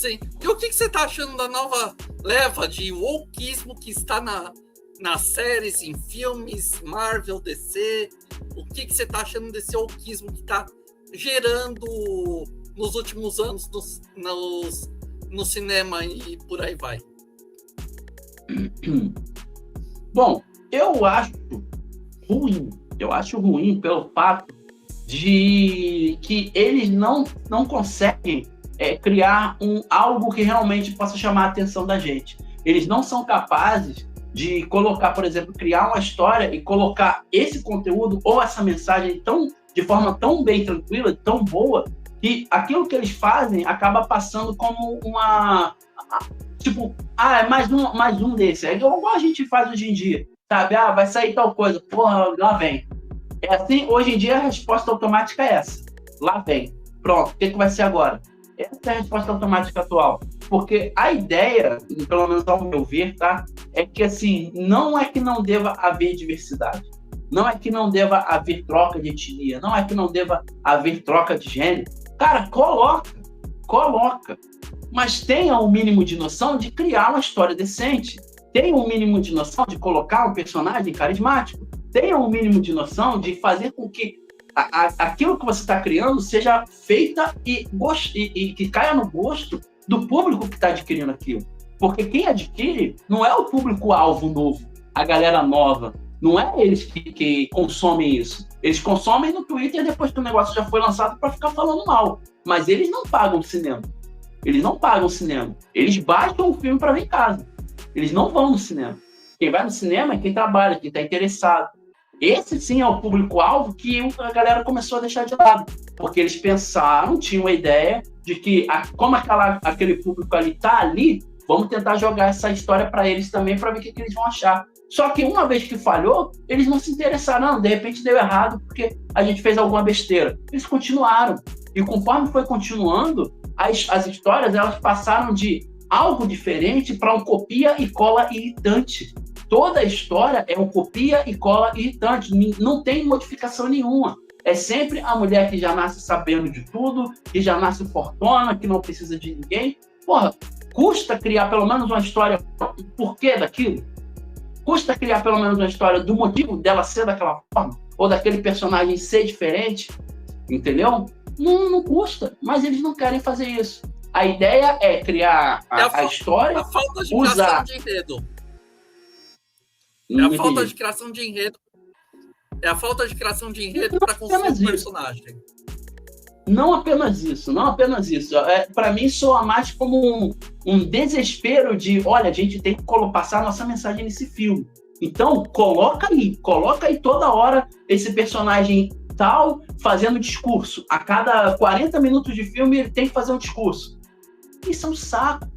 Sim. E o que você tá achando da nova leva de wokeismo que está nas séries, em filmes, Marvel, DC? O que você tá achando desse wokeismo que tá gerando nos últimos anos no cinema e por aí vai? Bom, eu acho ruim. Eu acho ruim pelo fato de que eles não conseguem criar algo que realmente possa chamar a atenção da gente. Eles não são capazes de colocar, por exemplo, criar uma história e colocar esse conteúdo ou essa mensagem de forma tão bem tranquila, tão boa, que aquilo que eles fazem acaba passando como tipo, é mais um desse. É igual a gente faz hoje em dia, sabe? Vai sair tal coisa, porra, lá vem. É assim, hoje em dia a resposta automática é essa. Lá vem. Pronto, o que vai ser agora? Essa é a resposta automática atual. Porque a ideia, pelo menos ao meu ver, tá? É que, assim, não é que não deva haver diversidade. Não é que não deva haver troca de etnia. Não é que não deva haver troca de gênero. Cara, coloca. Mas tenha um mínimo de noção de criar uma história decente. Tenha um mínimo de noção de colocar um personagem carismático. Tenha um mínimo de noção de fazer com que aquilo que você está criando seja feita e que caia no gosto do público que está adquirindo aquilo. Porque quem adquire não é o público-alvo novo, a galera nova. Não é eles que consomem isso. Eles consomem no Twitter depois que o negócio já foi lançado para ficar falando mal. Mas eles não pagam cinema. Eles baixam o filme para ver em casa. Eles não vão no cinema. Quem vai no cinema é quem trabalha, quem está interessado. Esse sim é o público-alvo que a galera começou a deixar de lado. Porque eles pensaram, tinham a ideia de que, como aquele público ali está ali, vamos tentar jogar essa história para eles também, para ver o que eles vão achar. Só que uma vez que falhou, eles não se interessaram. Não, de repente deu errado porque a gente fez alguma besteira. Eles continuaram. E conforme foi continuando, as histórias elas passaram de algo diferente para um copia e cola irritante. Toda a história é um copia e cola irritante, não tem modificação nenhuma. É sempre a mulher que já nasce sabendo de tudo, que já nasce fortuna, que não precisa de ninguém. Porra, custa criar pelo menos uma história do porquê daquilo? Custa criar pelo menos uma história do motivo dela ser daquela forma? Ou daquele personagem ser diferente? Entendeu? Não custa, mas eles não querem fazer isso. A ideia é criar a história, a falta de criação de enredo. É a falta de criação de enredo. É a falta de criação de enredo para construir um personagem. Não apenas isso. Para mim, soa mais como um desespero de, olha, a gente tem que passar a nossa mensagem nesse filme. Então, coloca aí toda hora esse personagem tal fazendo discurso. A cada 40 minutos de filme, ele tem que fazer um discurso. Isso é um saco.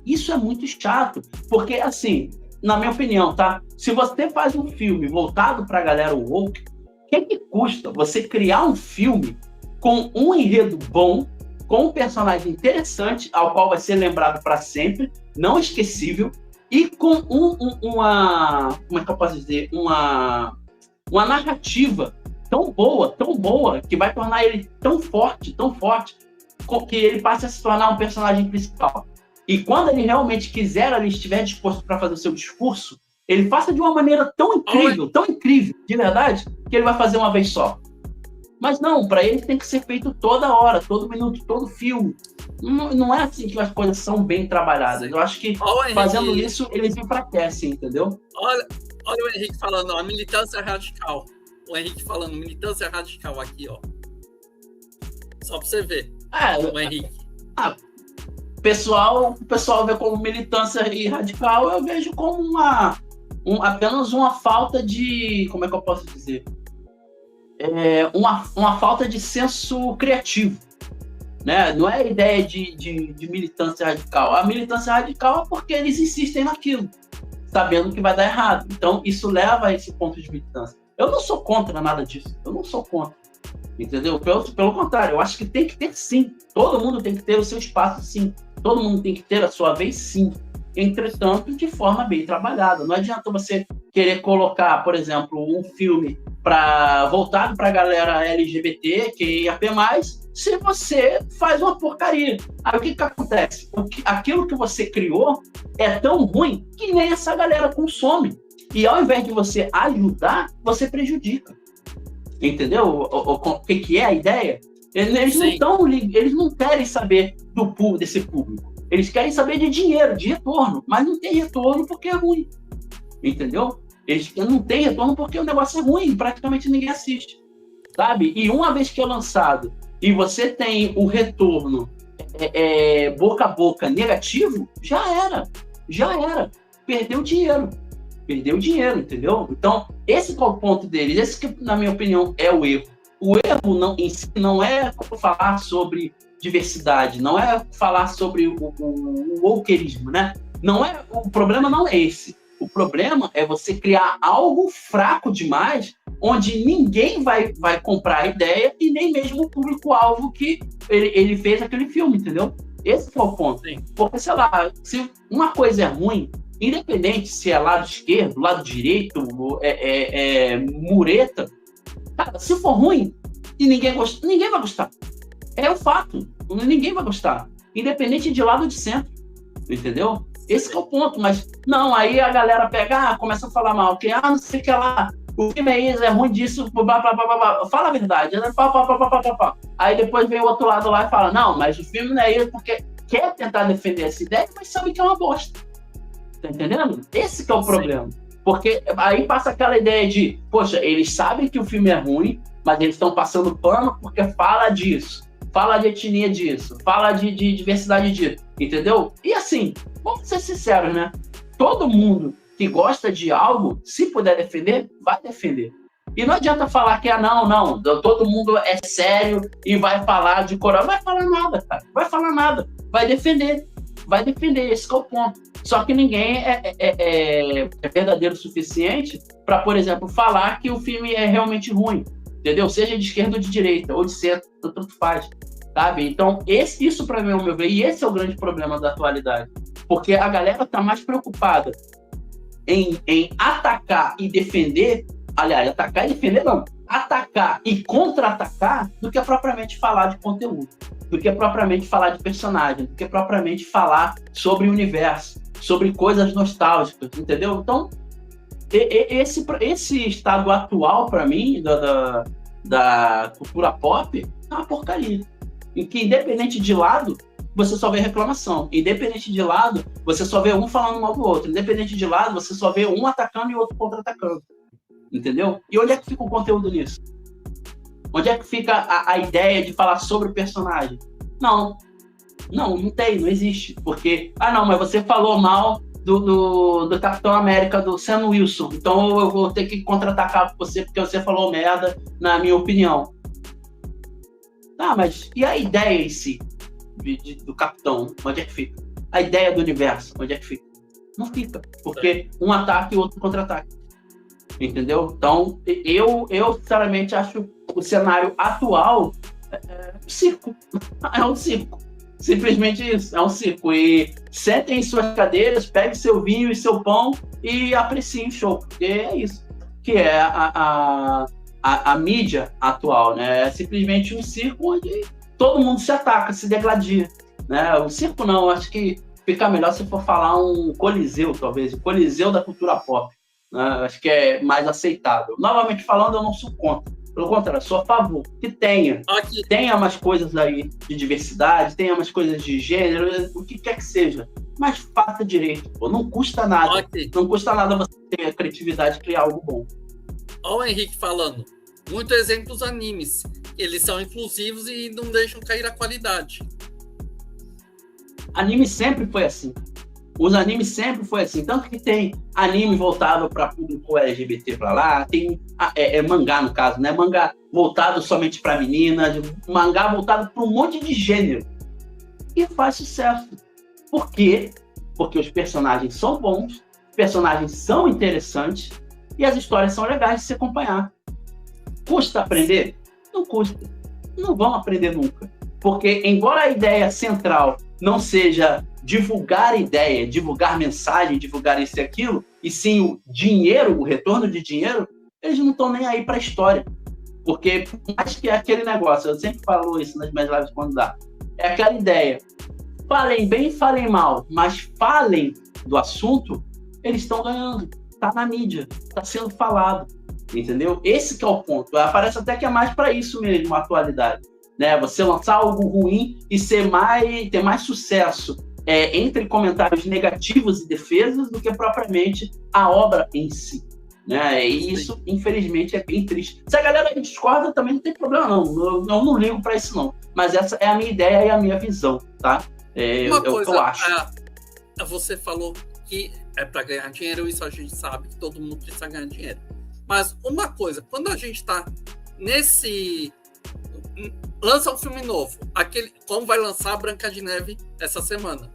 Isso é muito chato. Porque, assim, na minha opinião, tá? Se você faz um filme voltado pra galera woke, o que custa você criar um filme com um enredo bom, com um personagem interessante, ao qual vai ser lembrado para sempre, não esquecível, e com uma como é que eu posso dizer? Uma narrativa tão boa, que vai tornar ele tão forte, que ele passe a se tornar um personagem principal. E quando ele realmente quiser, ele estiver disposto para fazer o seu discurso, ele faça de uma maneira tão incrível, de verdade, que ele vai fazer uma vez só. Mas não, para ele tem que ser feito toda hora, todo minuto, todo filme. Não é assim que as coisas são bem trabalhadas. Eu acho que fazendo isso, eles enfraquecem, entendeu? Olha o Henrique falando, a militância radical. O Henrique falando, militância radical aqui, ó. Só para você ver, o Henrique. O pessoal vê como militância radical, eu vejo como apenas uma falta de... Como é que eu posso dizer? Uma falta de senso criativo. Né? Não é a ideia de militância radical. A militância radical é porque eles insistem naquilo, sabendo que vai dar errado. Então, isso leva a esse ponto de militância. Eu não sou contra nada disso. Eu não sou contra. Entendeu? Pelo contrário, eu acho que tem que ter sim. Todo mundo tem que ter o seu espaço sim. Todo mundo tem que ter a sua vez sim. Entretanto, de forma bem trabalhada. Não adianta você querer colocar, por exemplo, um filme voltado para a galera LGBT, QIAP+, se você faz uma porcaria. Aí o que acontece? Aquilo que você criou é tão ruim que nem essa galera consome. E ao invés de você ajudar, você prejudica. Entendeu o que é a ideia? Eles não querem saber desse público. Eles querem saber de dinheiro, de retorno. Mas não tem retorno porque é ruim. Entendeu? Eles não têm retorno porque o negócio é ruim. Praticamente ninguém assiste. Sabe? E uma vez que é lançado e você tem o retorno boca a boca negativo, já era. Perdeu dinheiro, entendeu? Então, esse é o ponto deles. Esse que, na minha opinião, é o erro. O erro em si não é falar sobre diversidade, não é falar sobre o wokeismo, né? O problema não é esse. O problema é você criar algo fraco demais, onde ninguém vai comprar a ideia e nem mesmo o público-alvo que ele fez aquele filme, entendeu? Esse foi o ponto. Sim. Porque, sei lá, se uma coisa é ruim, independente se é lado esquerdo, lado direito, mureta, cara, se for ruim e ninguém vai gostar. É o fato. Ninguém vai gostar. Independente de lado ou de centro. Entendeu? Esse que é o ponto. Mas, não, aí a galera pega, começa a falar mal. Que, não sei o que lá, o filme é isso, é ruim disso, blá, blá, blá, blá. Fala a verdade. Né? Aí depois vem o outro lado lá e fala, não, mas o filme não é isso, porque quer tentar defender essa ideia, mas sabe que é uma bosta. Tá entendendo? Esse que é o problema. Porque aí passa aquela ideia de, poxa, eles sabem que o filme é ruim, mas eles estão passando pano porque fala disso, fala de etnia disso, fala de diversidade disso, entendeu? E assim, vamos ser sinceros, né? Todo mundo que gosta de algo, se puder defender, vai defender. E não adianta falar que não, todo mundo é sério e vai falar de coral. Vai falar nada, cara. Vai falar nada. Vai defender, esse que é o ponto. Só que ninguém é verdadeiro o suficiente para, por exemplo, falar que o filme é realmente ruim, entendeu? Seja de esquerda ou de direita, ou de centro, tanto faz, sabe? Então, isso para mim é o meu ver, e esse é o grande problema da atualidade. Porque a galera está mais preocupada em atacar e defender, aliás, atacar e defender não, atacar e contra-atacar do que propriamente falar de conteúdo, do que propriamente falar de personagem, do que propriamente falar sobre o universo, sobre coisas nostálgicas, entendeu? Então, esse estado atual, para mim, da cultura pop, é uma porcaria. Em que, independente de lado, você só vê reclamação. Independente de lado, você só vê um falando mal do outro. Independente de lado, você só vê um atacando e o outro contra-atacando. Entendeu? E onde é que fica o conteúdo nisso? Onde é que fica a ideia de falar sobre o personagem? Não tem, não existe. Porque, mas você falou mal do Capitão América, do Sam Wilson, então eu vou ter que contra-atacar você porque você falou merda, na minha opinião. Mas e a ideia em si do Capitão? Onde é que fica? A ideia do universo, onde é que fica? Não fica, porque um ataque e o outro contra-ataque. Entendeu? Então, eu sinceramente acho o cenário atual circo. É um circo. Simplesmente isso, é um circo. E sentem em suas cadeiras, peguem seu vinho e seu pão e apreciem o show. Porque é isso que é a mídia atual, né? É simplesmente um circo onde todo mundo se ataca, se degladia, né? O circo não, acho que fica melhor se for falar um coliseu, talvez, o coliseu da cultura pop, né? Acho que é mais aceitável. Novamente falando, eu não sou contra. Pelo contrário, sou a favor que tenha mais coisas aí de diversidade, tenha mais coisas de gênero, o que quer que seja, mas faça direito, pô. Não custa nada. Não custa nada você ter a criatividade de criar algo bom. Olha o Henrique falando. Muitos exemplos animes. Eles são inclusivos e não deixam cair a qualidade. Anime sempre foi assim. Os animes sempre foi assim. Tanto que tem anime voltado para público LGBT para lá, tem mangá, no caso, né? Mangá voltado somente para meninas, mangá voltado para um monte de gênero. E faz sucesso. Por quê? Porque os personagens são bons, os personagens são interessantes e as histórias são legais de se acompanhar. Custa aprender? Não custa. Não vão aprender nunca. Porque, embora a ideia central não seja divulgar ideia, divulgar mensagem, divulgar isso e aquilo, e sim o dinheiro, o retorno de dinheiro, eles não estão nem aí para a história. Porque, por mais que é aquele negócio, eu sempre falo isso nas minhas lives quando dá, é aquela ideia, falem bem, falem mal, mas falem do assunto, eles estão ganhando, tá na mídia, tá sendo falado, entendeu? Esse que é o ponto, parece até que é mais para isso mesmo, a atualidade, né? Você lançar algo ruim e ter mais sucesso entre comentários negativos e defesas do que propriamente a obra em si. Né? E isso, infelizmente, é bem triste. Se a galera discorda, também não tem problema, não. Eu não ligo para isso, não. Mas essa é a minha ideia e a minha visão, tá? Uma coisa, eu acho. Você falou que é para ganhar dinheiro, isso a gente sabe que todo mundo precisa ganhar dinheiro. Mas uma coisa, quando a gente está lança um filme novo, como vai lançar a Branca de Neve essa semana.